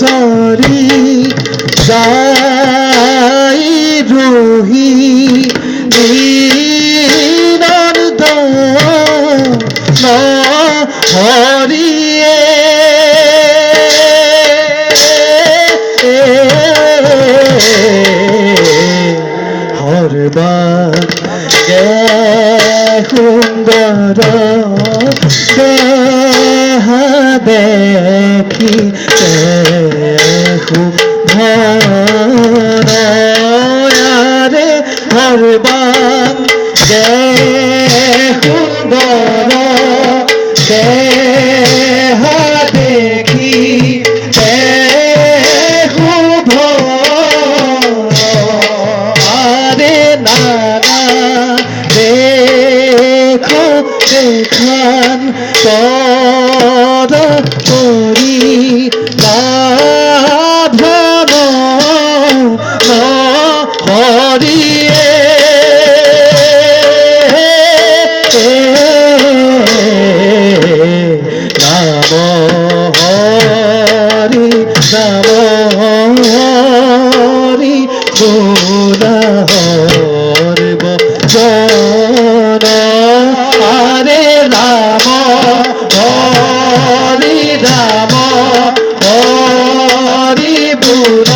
sorry যাই রুহি নিরর্দ হরিয়ে হরবার গে সুন্দর দেহা দেখি ধরে হরবার গে সুন্দর দেহা দেখি আরে নানা দেখো দেখান পর করি লাভন হরিয়ে রাম হরি রাম হরি গোরা হরব জন আরে রাম হরি রাম হরি বুড়